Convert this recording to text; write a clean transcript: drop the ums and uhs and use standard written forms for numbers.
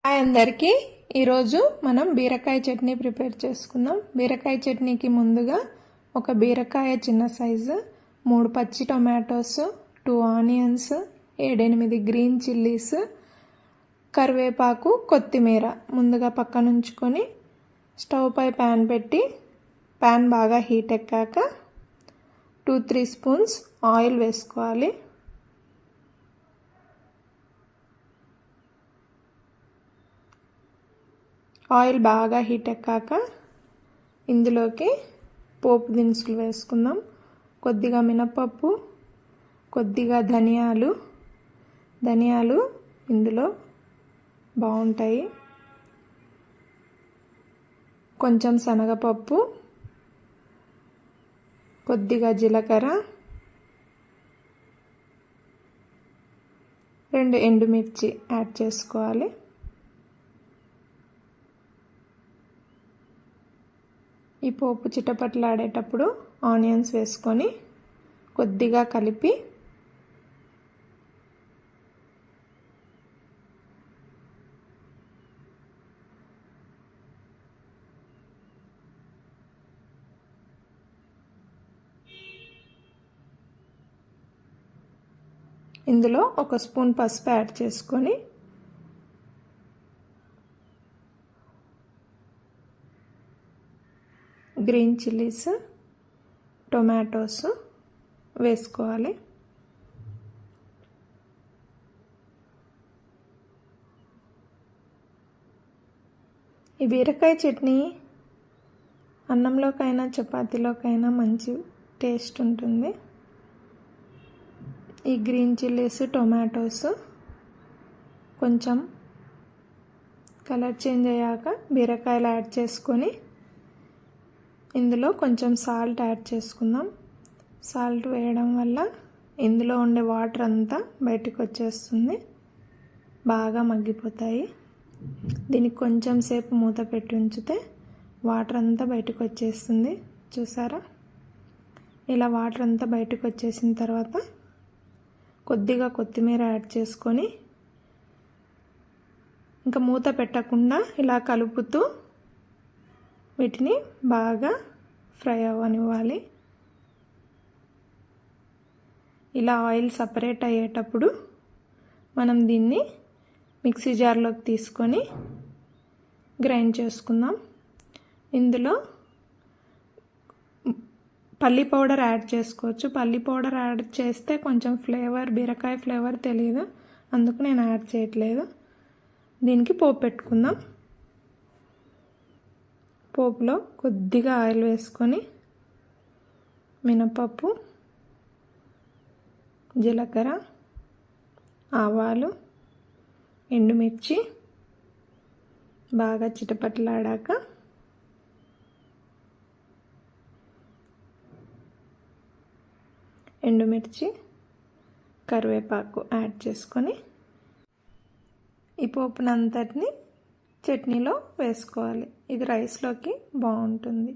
Hi అందరికీ, ఈరోజు మనం బీరకాయ చట్నీ ప్రిపేర్ చేసుకుందాం. బీరకాయ చట్నీకి ముందుగా ఒక బీరకాయ చిన్న సైజు, 3 పచ్చి టొమాటోస్, 2 ఆనియన్స్, 7-8 గ్రీన్ చిల్లీస్, కరివేపాకు, కొత్తిమీర ముందుగా పక్కన ఉంచుకొని స్టవ్ పై ప్యాన్ పెట్టి ప్యాన్ బాగా హీట్ ఎక్కాక 2-3 స్పూన్స్ ఆయిల్ వేసుకోవాలి. ఆయిల్ బాగా హీట్ ఎక్కాక ఇందులోకి పోపు దినుసులు వేసుకుందాం. కొద్దిగా మినపప్పు, కొద్దిగా ధనియాలు ఇందులో బాగుంటాయి. కొంచెం శనగపప్పు, కొద్దిగా జీలకర్ర, 2 ఎండుమిర్చి యాడ్ చేసుకోవాలి. ఈ పోపు చిటపట్లాడేటప్పుడు ఆనియన్స్ వేసుకొని కొద్దిగా కలిపి ఇందులో 1 స్పూన్ పసుపు యాడ్ చేసుకొని గ్రీన్ చిల్లీస్, టొమాటోస్ వేసుకోవాలి. ఈ బీరకాయ చట్నీ అన్నంలోకైనా చపాతీలోకైనా మంచి టేస్ట్ ఉంటుంది. ఈ గ్రీన్ చిల్లీస్, టొమాటోస్ కొంచెం కలర్ చేంజ్ అయ్యాక బీరకాయలు యాడ్ చేసుకొని ఇందులో కొంచెం సాల్ట్ యాడ్ చేసుకుందాం. సాల్ట్ వేయడం వల్ల ఇందులో ఉండే వాటర్ అంతా బయటకు వచ్చేస్తుంది, బాగా మగ్గిపోతాయి. దీనికి కొంచెం సేపు మూత పెట్టి ఉంచితే వాటర్ అంతా బయటకు వచ్చేస్తుంది. చూసారా, ఇలా వాటర్ అంతా బయటకు వచ్చేసిన తర్వాత కొద్దిగా కొత్తిమీర యాడ్ చేసుకొని ఇంకా మూత పెట్టకుండా ఇలా కలుపుతూ వీటిని బాగా ఫ్రై అవ్వనివ్వాలి. ఇలా ఆయిల్ సపరేట్ అయ్యేటప్పుడు మనం దీన్ని మిక్సీ జార్లోకి తీసుకొని గ్రైండ్ చేసుకుందాం. ఇందులో పల్లి పౌడర్ యాడ్ చేసుకోవచ్చు. పల్లి పౌడర్ యాడ్ చేస్తే కొంచెం బీరకాయ ఫ్లేవర్ తెలియదు, అందుకు నేను యాడ్ చేయట్లేదు. దీనికి పోపు పెట్టుకుందాం. పోపులో కొద్దిగా ఆయిల్ వేసుకొని మినపప్పు, జీలకర్ర, ఆవాలు, ఎండుమిర్చి బాగా చిటపట్లాడాక ఎండుమిర్చి, కరివేపాకు యాడ్ చేసుకొని ఈ పోపునంతటిని చట్నీలో వేసుకోవాలి. ఇది రైస్లోకి బాగుంటుంది.